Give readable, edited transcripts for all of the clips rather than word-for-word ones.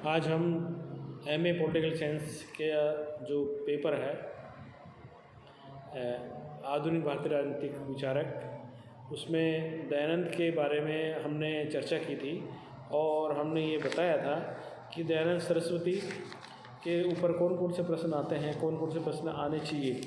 आज हम MA political science के जो पेपर है आधुनिक भारतीय राजनीतिक विचारक, उसमें दयानंद के बारे में हमने चर्चा की थी और हमने ये बताया था कि दयानंद सरस्वती के ऊपर कौन कौन से प्रश्न आते हैं, कौन कौन से प्रश्न आने चाहिए।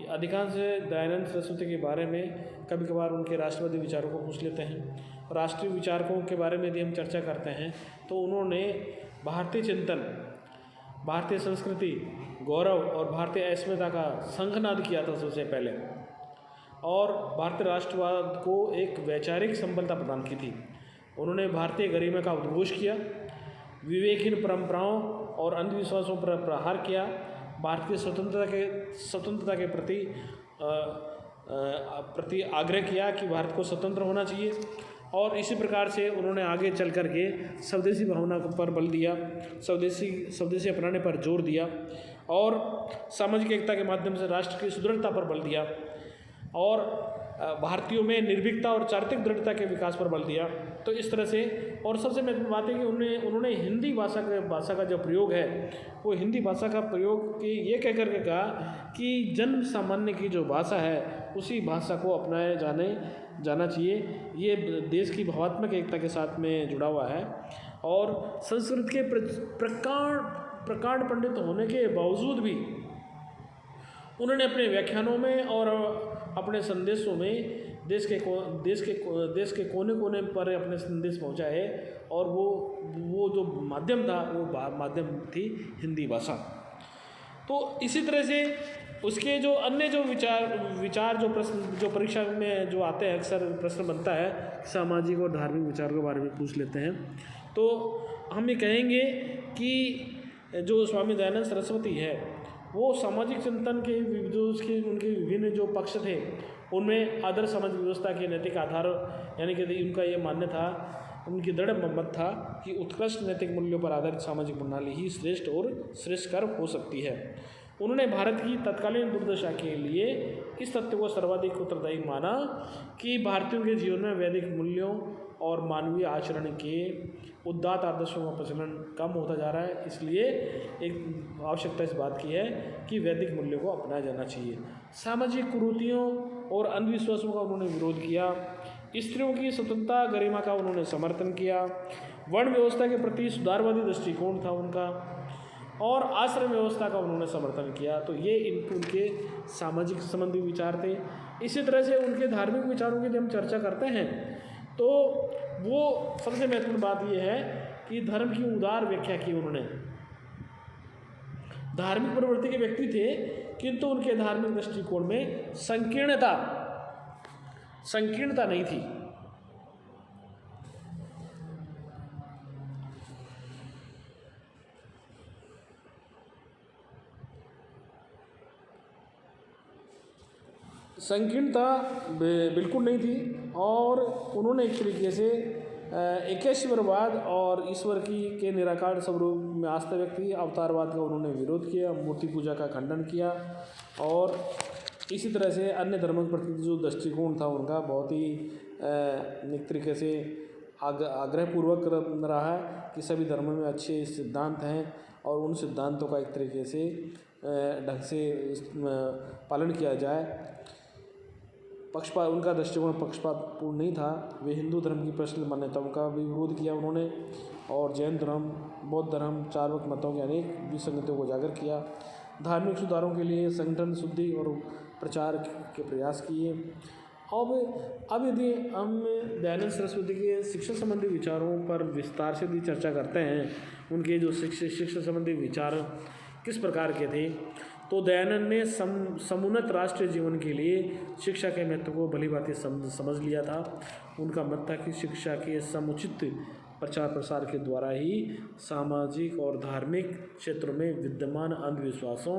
अधिकांश दयानंद सरस्वती के बारे में कभी कभार उनके राष्ट्रवादी विचारों को पूछ लेते हैं। राष्ट्रीय विचारकों के बारे में यदि हम चर्चा करते हैं तो उन्होंने भारतीय चिंतन, भारतीय संस्कृति, गौरव और भारतीय अस्मिता का शंखनाद किया था सबसे पहले, और भारतीय राष्ट्रवाद को एक वैचारिक संबलता प्रदान की थी। उन्होंने भारतीय गरिमा का उद्घोष किया, विवेकहीन परंपराओं और अंधविश्वासों पर प्रहार किया, भारतीय स्वतंत्रता के प्रति आग्रह किया कि भारत को स्वतंत्र होना चाहिए, और इसी प्रकार से उन्होंने आगे चल कर के स्वदेशी भावना पर बल दिया, स्वदेशी अपनाने पर जोर दिया और सामाजिक एकता के माध्यम से राष्ट्र की सुदृढ़ता पर बल दिया और भारतीयों में निर्भीकता और चारित्रिक दृढ़ता के विकास पर बल दिया। तो इस तरह से, और सबसे महत्वपूर्ण बात है कि उन्होंने हिंदी भाषा का जो प्रयोग है वो हिंदी भाषा का प्रयोग ये कह कर के कहा कि जन सामान्य की जो भाषा है उसी भाषा को अपनाया जाना चाहिए। ये देश की भावात्मक एकता के साथ में जुड़ा हुआ है। और संस्कृत के प्रकांड पंडित होने के बावजूद भी उन्होंने अपने व्याख्यानों में और अपने संदेशों में देश के कोने कोने पर अपने संदेश पहुंचाए, और वो जो माध्यम था वो माध्यम थी हिंदी भाषा। तो इसी तरह से उसके जो अन्य जो विचार जो परीक्षा में जो आते हैं, अक्सर प्रश्न बनता है सामाजिक और धार्मिक विचार के बारे में पूछ लेते हैं। तो हम ये कहेंगे कि जो स्वामी दयानंद सरस्वती है वो सामाजिक चिंतन के उनके विभिन्न जो पक्ष थे उनमें आदर्श समाज व्यवस्था के नैतिक आधार, यानी कि उनका ये मानना था, उनकी दृढ़ मत था कि उत्कृष्ट नैतिक मूल्यों पर आधारित सामाजिक प्रणाली ही श्रेष्ठ और श्रेष्ठकर हो सकती है। उन्होंने भारत की तत्कालीन दुर्दशा के लिए इस तथ्य को सर्वाधिक उत्तरदायी माना कि भारतीयों के जीवन में वैदिक मूल्यों और मानवीय आचरण के उदात्त आदर्शों का प्रचलन कम होता जा रहा है, इसलिए एक आवश्यकता इस बात की है कि वैदिक मूल्यों को अपनाया जाना चाहिए। सामाजिक कुरीतियों और अंधविश्वासों का उन्होंने विरोध किया, स्त्रियों की स्वतंत्रता गरिमा का उन्होंने समर्थन किया, वर्ण व्यवस्था के प्रति सुधारवादी दृष्टिकोण था उनका, और आश्रम व्यवस्था का उन्होंने समर्थन किया। तो ये उनके सामाजिक संबंधी विचार थे। इसी तरह से उनके धार्मिक विचारों की जब हम चर्चा करते हैं तो वो सबसे महत्वपूर्ण बात ये है कि धर्म की उदार व्याख्या की उन्होंने। धार्मिक प्रवृत्ति के व्यक्ति थे किंतु उनके धार्मिक दृष्टिकोण में संकीर्णता नहीं थी। संकीर्णता बिल्कुल नहीं थी, और उन्होंने एक तरीके से एकेश्वरवाद और ईश्वर के निराकार स्वरूप में आस्था व्यक्त की, अवतारवाद का उन्होंने विरोध किया, मूर्ति पूजा का खंडन किया, और इसी तरह से अन्य धर्मों के प्रति जो दृष्टिकोण था उनका बहुत ही एक तरीके से आग्रहपूर्वक रहा है कि सभी धर्मों में अच्छे सिद्धांत हैं और उन सिद्धांतों का एक तरीके से ढंग से पालन किया जाए। उनका दृष्टिकोण पक्षपातपूर्ण नहीं था। वे हिंदू धर्म की प्रचलित मान्यताओं का भी विरोध किया उन्होंने, और जैन धर्म, बौद्ध धर्म, चार्वाक मतों के अनेक विसंगतियों को उजागर किया। धार्मिक सुधारों के लिए संगठन शुद्धि और प्रचार के प्रयास किए। अब यदि हम दयानंद सरस्वती के शिक्षा संबंधी विचारों पर विस्तार से यदि चर्चा करते हैं, उनके जो शिक्षा संबंधी विचार किस प्रकार के थे, तो दयानंद ने समुन्नत राष्ट्रीय जीवन के लिए शिक्षा के महत्व को भली भांति समझ लिया था। उनका मत था कि शिक्षा के समुचित प्रचार प्रसार के द्वारा ही सामाजिक और धार्मिक क्षेत्रों में विद्यमान अंधविश्वासों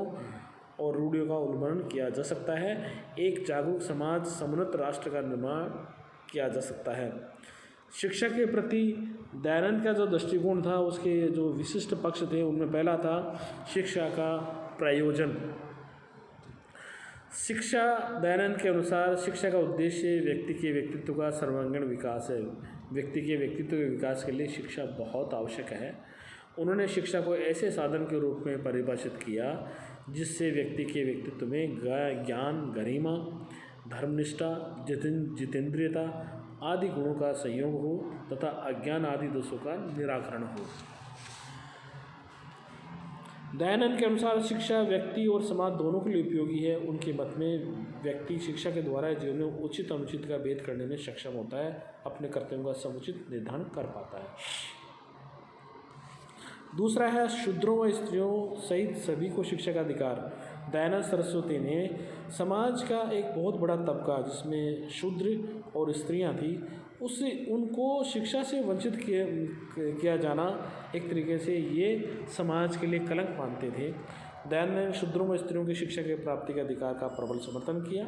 और रूढ़ियों का उन्मूलन किया जा सकता है। एक जागरूक समाज, समुन्नत राष्ट्र का निर्माण किया जा सकता है। शिक्षा के प्रति दयानंद का जो दृष्टिकोण था, उसके जो विशिष्ट पक्ष थे, उनमें पहला था शिक्षा का प्रयोजन। शिक्षा, दयानंद के अनुसार शिक्षा का उद्देश्य व्यक्ति के व्यक्तित्व का सर्वांगीण विकास है। व्यक्ति के व्यक्तित्व के विकास के लिए शिक्षा बहुत आवश्यक है। उन्होंने शिक्षा को ऐसे साधन के रूप में परिभाषित किया जिससे व्यक्ति के व्यक्तित्व में ज्ञान, गरिमा, धर्मनिष्ठा, जितेंद्रियता आदि गुणों का संयोग हो तथा अज्ञान आदि दोषों का निराकरण हो। दयानंद के अनुसार शिक्षा व्यक्ति और समाज दोनों के लिए उपयोगी है। उनके मत में व्यक्ति शिक्षा के द्वारा जीवन में उचित अनुचित का भेद करने में सक्षम होता है, अपने कर्तव्यों का समुचित निर्धारण कर पाता है। दूसरा है शूद्रों व स्त्रियों सहित सभी को शिक्षा का अधिकार। दयानंद सरस्वती ने समाज का एक बहुत बड़ा तबका जिसमें शूद्र और स्त्रियां थी उनको शिक्षा से वंचित किया जाना एक तरीके से ये समाज के लिए कलंक मानते थे। दयानंद ने शूद्रों व स्त्रियों की शिक्षा के प्राप्ति के अधिकार का प्रबल समर्थन किया।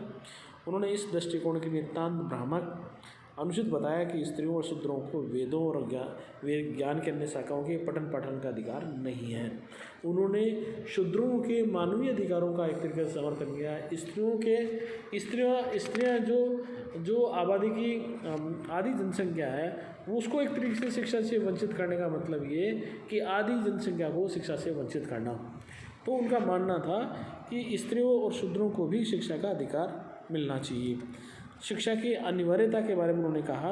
उन्होंने इस दृष्टिकोण के नितांत भ्रामक अनुचित बताया कि स्त्रियों और शूद्रों को वेदों और ज्ञान के अन्य शाखाओं के पठन पाठन का अधिकार नहीं है। उन्होंने शूद्रों के मानवीय अधिकारों का एक तरीके से समर्थन किया। स्त्रियां जो आबादी की आधी जनसंख्या है वो उसको एक तरीके से शिक्षा से वंचित करने का मतलब ये कि आधी जनसंख्या को शिक्षा से वंचित करना। तो उनका मानना था कि स्त्रियों और शूद्रों को भी शिक्षा का अधिकार मिलना चाहिए। शिक्षा की अनिवार्यता के बारे में उन्होंने कहा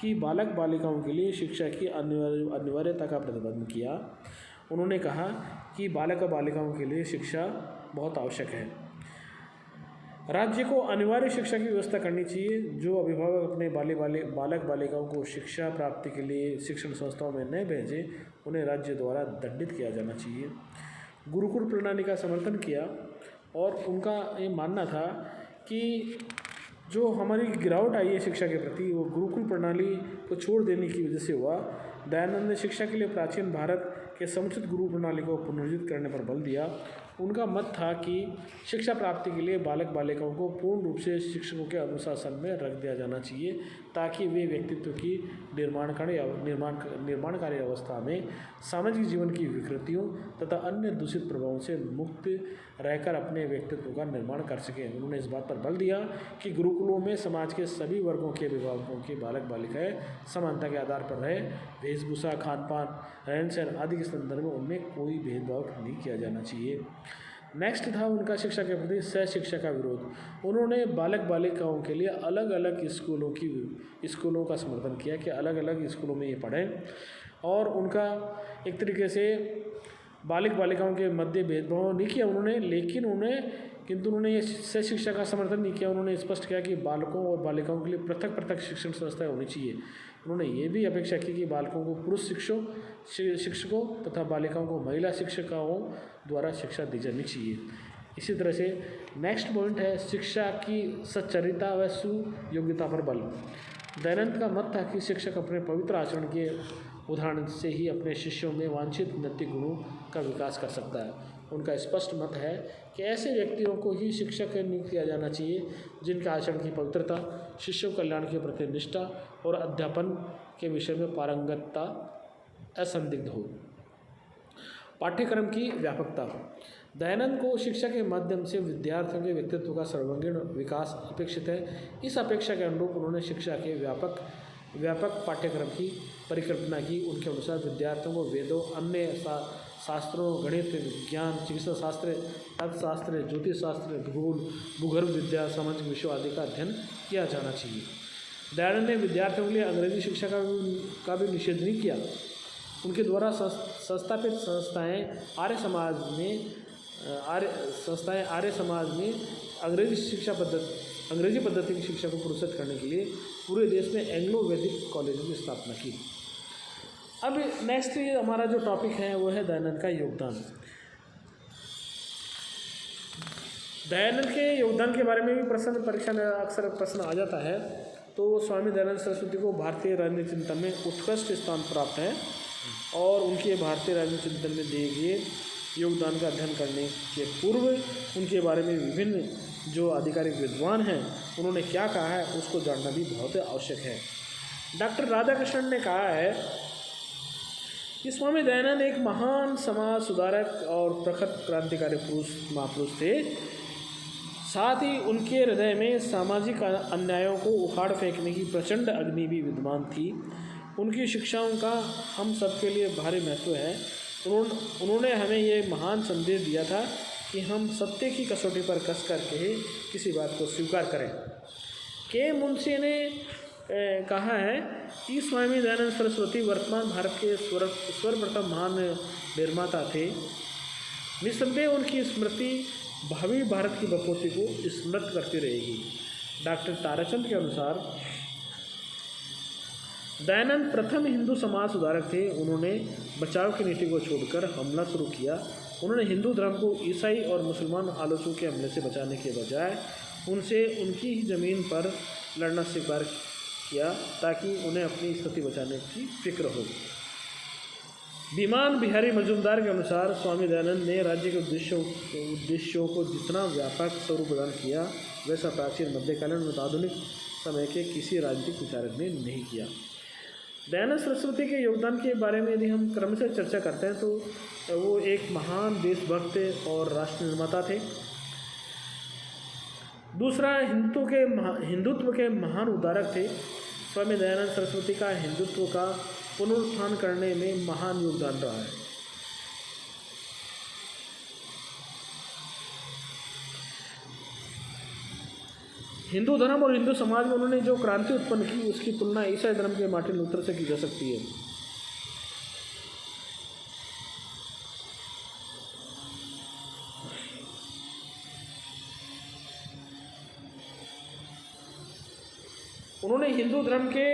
कि बालक बालिकाओं के लिए शिक्षा की अनिवार्यता का प्रतिपादन किया। उन्होंने कहा कि बालक और बालिकाओं के लिए शिक्षा बहुत आवश्यक है। राज्य को अनिवार्य शिक्षा की व्यवस्था करनी चाहिए। जो अभिभावक अपने बालक बालिकाओं को शिक्षा प्राप्ति के लिए शिक्षण संस्थाओं में न भेजें उन्हें राज्य द्वारा दंडित किया जाना चाहिए। गुरुकुल प्रणाली का समर्थन किया और उनका ये मानना था कि जो हमारी गिरावट आई है शिक्षा के प्रति वो गुरुकुल प्रणाली को छोड़ देने की वजह से हुआ। दयानंद ने शिक्षा के लिए प्राचीन भारत के समुचित गुरु प्रणाली को पुनर्जीवित करने पर बल दिया। उनका मत था कि शिक्षा प्राप्ति के लिए बालक बालिकाओं को पूर्ण रूप से शिक्षकों के अनुशासन में रख दिया जाना चाहिए ताकि वे व्यक्तित्व की निर्माणकारी अवस्था में सामाजिक जीवन की विकृतियों तथा अन्य दूषित प्रभावों से मुक्त रहकर अपने व्यक्तित्व का निर्माण कर सकें। उन्होंने इस बात पर बल दिया कि गुरुकुलों में समाज के सभी वर्गों के अभिभावकों के बालक बालिकाएं समानता के आधार पर रहे। वेशभूषा, खान पान, रहन सहन आदि के संदर्भ में उनमें कोई भेदभाव नहीं किया जाना चाहिए। नेक्स्ट था उनका शिक्षा के प्रति सह शिक्षा का विरोध। उन्होंने बालक बालिकाओं के लिए अलग अलग स्कूलों का समर्थन किया कि अलग अलग स्कूलों में ये पढ़ें और उनका एक तरीके से बालक बालिकाओं के मध्य भेदभाव नहीं किया उन्होंने, किंतु उन्होंने ये सह शिक्षा का समर्थन नहीं किया। उन्होंने स्पष्ट किया कि बालकों और बालिकाओं के लिए पृथक पृथक शिक्षण संस्थाएं होनी चाहिए। उन्होंने ये भी अपेक्षा की कि बालकों को पुरुष शिक्षकों तथा बालिकाओं को महिला शिक्षिकाओं द्वारा शिक्षा दी जानी चाहिए। इसी तरह से नेक्स्ट पॉइंट है शिक्षा की सच्चरिता व सुयोग्यता पर बल। दयानंद का मत था कि शिक्षक अपने पवित्र आचरण के उदाहरण से ही अपने शिष्यों में वांछित नैतिक गुणों का विकास कर सकता है। उनका स्पष्ट मत है कि ऐसे व्यक्तियों को ही शिक्षक नियुक्त किया जाना चाहिए जिनके आचरण की पवित्रता, शिष्यों कल्याण के प्रति निष्ठा और अध्यापन के विषय में पारंगतता असंदिग्ध हो। पाठ्यक्रम की व्यापकता। दयानंद को शिक्षा के माध्यम से विद्यार्थियों के व्यक्तित्व का सर्वांगीण विकास अपेक्षित है। इस अपेक्षा के अनुरूप उन्होंने शिक्षा के व्यापक पाठ्यक्रम की परिकल्पना की। उनके अनुसार विद्यार्थियों को वेदों, अन्य शास्त्रों, गणित, विज्ञान, चिकित्सा शास्त्र, अर्थशास्त्र, ज्योतिष शास्त्र, भूगोल, भूगर्भ विद्या, सामाजिक विषयों आदि का अध्ययन किया जाना चाहिए। दयानंद ने विद्यार्थियों के लिए अंग्रेजी शिक्षा का भी निषेध नहीं किया। उनके द्वारा संस्थापित संस्थाएं आर्य समाज में अंग्रेजी पद्धति की शिक्षा को प्रोत्साहित करने के लिए पूरे देश में एंग्लो वैदिक कॉलेजों की स्थापना की। अब नेक्स्ट हमारा जो टॉपिक है वो है दयानंद का योगदान। दयानंद के योगदान के बारे में भी परीक्षा में अक्सर प्रश्न आ जाता है। तो स्वामी दयानंद सरस्वती को भारतीय राजनीति चिंतन में उत्कृष्ट स्थान प्राप्त है और उनके भारतीय राजनीति चिंतन में दिए गए योगदान का अध्ययन करने के पूर्व उनके बारे में विभिन्न जो आधिकारिक विद्वान हैं उन्होंने क्या कहा है उसको जानना भी बहुत आवश्यक है। डॉक्टर राधाकृष्णन ने कहा है कि स्वामी दयानंद एक महान समाज सुधारक और प्रखर क्रांतिकारी महापुरुष थे। साथ ही उनके हृदय में सामाजिक अन्यायों को उखाड़ फेंकने की प्रचंड अग्नि भी विद्यमान थी। उनकी शिक्षाओं का हम सबके लिए भारी महत्व है। उन्होंने हमें ये महान संदेश दिया था कि हम सत्य की कसौटी पर कस करके ही किसी बात को स्वीकार करें। के मुंशी ने कहा है कि स्वामी दयानंद सरस्वती वर्तमान भारत के सर्वप्रथम महान निर्माता थे। निस्संदेह उनकी स्मृति भावी भारत की बपौती को स्मृत करती रहेगी। डॉक्टर ताराचंद के अनुसार दयानंद प्रथम हिंदू समाज सुधारक थे। उन्होंने बचाव की नीति को छोड़कर हमला शुरू किया। उन्होंने हिंदू धर्म को ईसाई और मुसलमान आलोचकों के हमले से बचाने के बजाय उनसे उनकी ही ज़मीन पर लड़ना स्वीकार किया ताकि उन्हें अपनी स्थिति बचाने की फिक्र हो। विमान बिहारी मजूमदार के अनुसार स्वामी दयानंद ने राज्य के उद्देश्यों को जितना व्यापक स्वरूप प्रदान किया वैसा प्राचीन मध्यकालीन और आधुनिक समय के किसी राजनीतिक विचारक ने नहीं किया। दयानंद सरस्वती के योगदान के बारे में यदि हम क्रमशः चर्चा करते हैं तो वो एक महान देशभक्त और राष्ट्र निर्माता थे। दूसरा, हिंदुत्व के महान उद्धारक थे। स्वामी दयानंद सरस्वती का हिंदुत्व का पुनरुत्थान करने में महान योगदान रहा है। हिंदू धर्म और हिंदू समाज में उन्होंने जो क्रांति उत्पन्न की उसकी तुलना ईसाई धर्म के मार्टिन लूथर से की जा सकती है। उन्होंने हिंदू धर्म के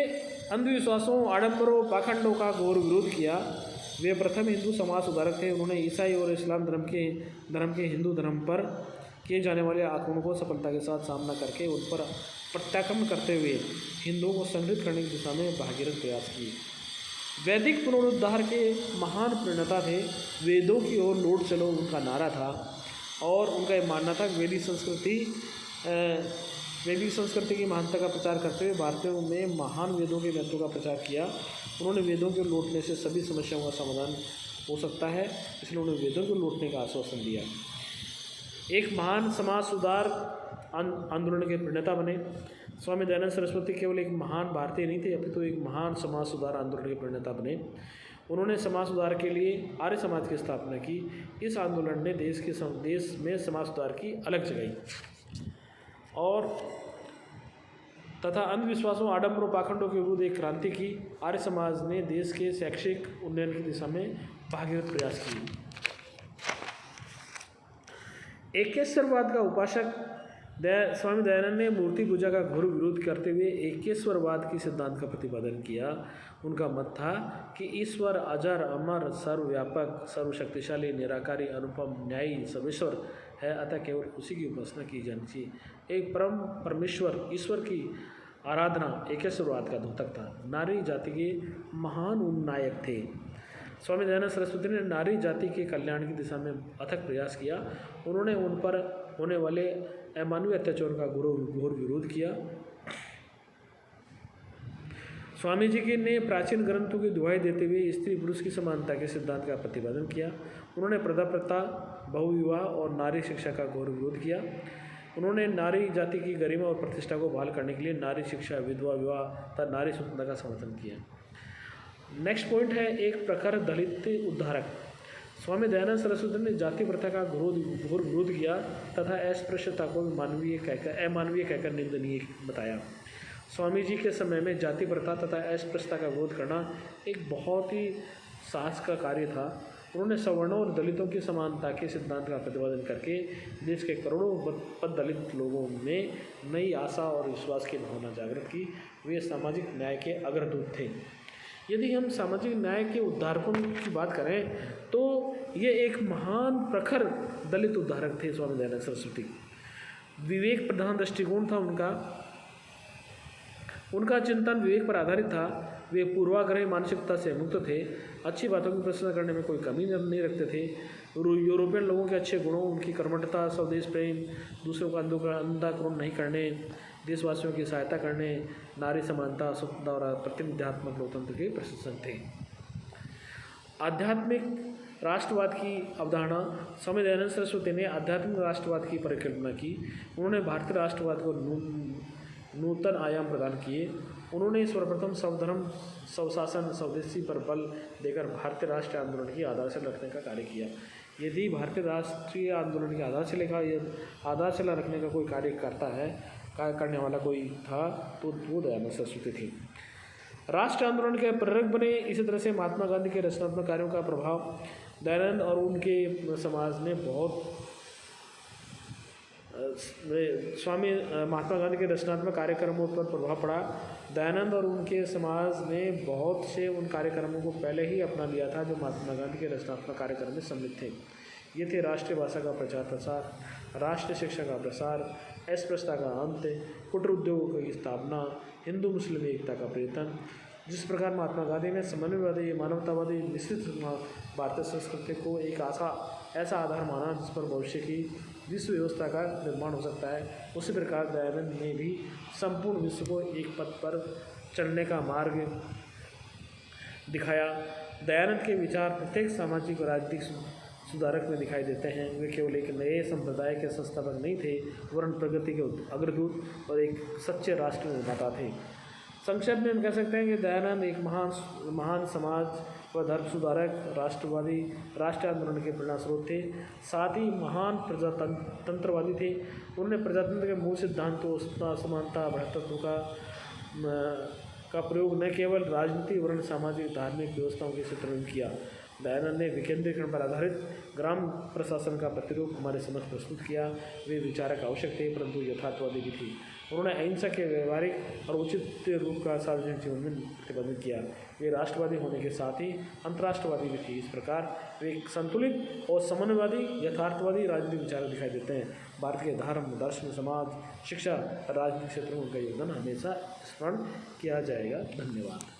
अंधविश्वासों, आडंबरों, पाखंडों का घोर विरोध किया। वे प्रथम हिंदू समाज सुधारक थे। उन्होंने ईसाई और इस्लाम धर्म के हिंदू धर्म पर किए जाने वाले आक्रमणों को सफलता के साथ सामना करके उन पर प्रत्याक्रमण करते हुए हिंदुओं को संगठित करने की दिशा में भागीरथ प्रयास किए। वैदिक पुनरुद्धार के महान प्रणेता थे। वेदों की ओर लौट चलो उनका नारा था और उनका यह मानना था कि वैदिक संस्कृति की महानता का प्रचार करते हुए भारतीयों में महान वेदों के महत्व का प्रचार किया। उन्होंने वेदों के लौटने से सभी समस्याओं का समाधान हो सकता है, इसलिए उन्होंने वेदों के लौटने का आश्वासन दिया। एक महान समाज सुधार आंदोलन के प्रणेता बने। स्वामी दयानंद सरस्वती केवल एक महान भारतीय नहीं थे, अपितु एक महान समाज सुधार आंदोलन के प्रणेता बने। उन्होंने समाज सुधार के लिए आर्य समाज की स्थापना की। इस आंदोलन ने देश में समाज सुधार की अलग जगाई और तथा अंधविश्वासों, आडंबरों, पाखंडों के विरुद्ध एक क्रांति की। आर्य समाज ने देश के शैक्षिक उन्नयन की दिशा में भागीरथ प्रयास किए। एकेश्वरवाद का उपासक स्वामी दयानंद ने मूर्ति पूजा का घोर विरोध करते हुए एकेश्वरवाद की सिद्धांत का प्रतिपादन किया। उनका मत था कि ईश्वर अजर, अमर, सर्वव्यापक, सर्वशक्तिशाली, निराकारी, अनुपम, न्यायी, सर्वेश्वर है, अतः केवल उसी की उपासना की जानी चाहिए। एक परम परमेश्वर ईश्वर की आराधना एकेश्वरवाद का द्योतक था। नारी जाति के महान उन्नायक थे। स्वामी दयानंद सरस्वती ने नारी जाति के कल्याण की दिशा में अथक प्रयास किया। उन्होंने उन पर होने वाले अमानवीय अत्याचार का घोर विरोध किया। स्वामी जी के ने प्राचीन ग्रंथों की दुहाई देते हुए स्त्री पुरुष की समानता के सिद्धांत का प्रतिपादन किया। उन्होंने प्रथा प्रथा, बहुविवाह और नारी शिक्षा का घोर विरोध किया। उन्होंने नारी जाति की गरिमा और प्रतिष्ठा को बहाल करने के लिए नारी शिक्षा, विधवा विवाह तथा नारी स्वतंत्रता का समर्थन किया। नेक्स्ट पॉइंट है एक प्रखर दलित उद्धारक। स्वामी दयानंद सरस्वती ने जाति प्रथा का घोर विरोध किया तथा अस्पृश्यता को अमानवीय कहकर निंदनीय बताया। स्वामी जी के समय में जाति प्रथा तथा अस्पृश्यता का विरोध करना एक बहुत ही साहस का कार्य था। उन्होंने सवर्णों और दलितों की समानता के सिद्धांत का प्रतिपादन करके देश के करोड़ों दलित लोगों में नई आशा और विश्वास की भावना जागृत की। वे सामाजिक न्याय के अग्रदूत थे। यदि हम सामाजिक न्याय के उद्धारकों की बात करें तो ये एक महान प्रखर दलित उद्धारक थे स्वामी दयानंद सरस्वती। विवेक प्रधान दृष्टिकोण था उनका चिंतन विवेक पर आधारित था। वे पूर्वाग्रही मानसिकता से मुक्त थे। अच्छी बातों की प्रशंसा करने में कोई कमी नहीं रखते थे। यूरोपियन लोगों के अच्छे गुणों, उनकी कर्मठता, स्वदेश प्रेम, दूसरों का अंधाकरण नहीं करने, देशवासियों की सहायता करने, नारी समानता, स्वतंत्रता और प्रतिनिध्यात्मक लोकतंत्र के प्रशंसक थे। आध्यात्मिक राष्ट्रवाद की अवधारणा। स्वामी दयानंद सरस्वती ने आध्यात्मिक राष्ट्रवाद की परिकल्पना की। उन्होंने भारतीय राष्ट्रवाद को नूतन आयाम प्रदान किए। उन्होंने सर्वप्रथम स्वधर्म स्वशासन स्वदेशी पर बल देकर भारतीय राष्ट्रीय आंदोलन की आधारशिला रखने का कार्य किया। यदि भारतीय राष्ट्रीय आंदोलन की आधारशिला रखने का कोई कार्य करने वाला कोई था तो वो दयानंद सरस्वती थी। राष्ट्रीय आंदोलन के प्रेरक बने। इसी तरह से महात्मा गांधी के रचनात्मक कार्यों का प्रभाव दयानंद और उनके समाज ने महात्मा गांधी के रचनात्मक कार्यक्रमों पर प्रभाव पड़ा। दयानंद और उनके समाज ने बहुत से उन कार्यक्रमों को पहले ही अपना लिया था जो महात्मा गांधी के रचनात्मक कार्यक्रम में सम्मिलित थे। ये थे राष्ट्रीय भाषा का प्रचार प्रसार, राष्ट्रीय शिक्षा का प्रसार, अस्पृश्यता का अंत, कुटीर उद्योगों की स्थापना, हिंदू मुस्लिम एकता का प्रयत्न। जिस प्रकार महात्मा गांधी ने समन्वयवादी मानवतावादी मिश्रित भारतीय संस्कृति को एक ऐसा आधार माना जिस पर भविष्य की विश्व व्यवस्था का निर्माण हो सकता है, उसी प्रकार दयानंद ने भी संपूर्ण विश्व को एक पथ पर चलने का मार्ग दिखाया। दयानंद के विचार प्रत्येक सामाजिक और राजनीतिक सुधारक में दिखाई देते हैं। वे केवल एक नए संप्रदाय के संस्थापक नहीं थे, वरन प्रगति के अग्रदूत और एक सच्चे राष्ट्र निर्माता थे। संक्षेप में हम कह सकते हैं कि दयानंद एक महान समाज व धर्म सुधारक, राष्ट्रवादी, राष्ट्रीय आंदोलन के प्रेरणा स्रोत थे। साथ ही महान प्रजातंत्रवादी थे। उन्होंने प्रजातंत्र के मूल सिद्धांतों समानता भ्रातृत्व का प्रयोग न केवल राजनीति वरन सामाजिक धार्मिक व्यवस्थाओं के क्षेत्र में किया। दयानंद ने विकेंद्रीकरण पर आधारित ग्राम प्रशासन का प्रतिरूप हमारे समक्ष प्रस्तुत किया। वे विचारक आवश्यक थे परंतु यथार्थवादी भी थे। उन्होंने अहिंसा के व्यवहारिक और उचित रूप का सार्वजनिक जीवन में प्रतिपादित किया। वे राष्ट्रवादी होने के साथ ही अंतर्राष्ट्रवादी भी थे। इस प्रकार वे एक संतुलित और समन्वयवादी यथार्थवादी राजनीतिक विचारक दिखाई देते हैं। भारत के धर्म, दर्शन, समाज, शिक्षा, राजनीतिक क्षेत्रों में उनका योगदान हमेशा स्मरण किया जाएगा। धन्यवाद।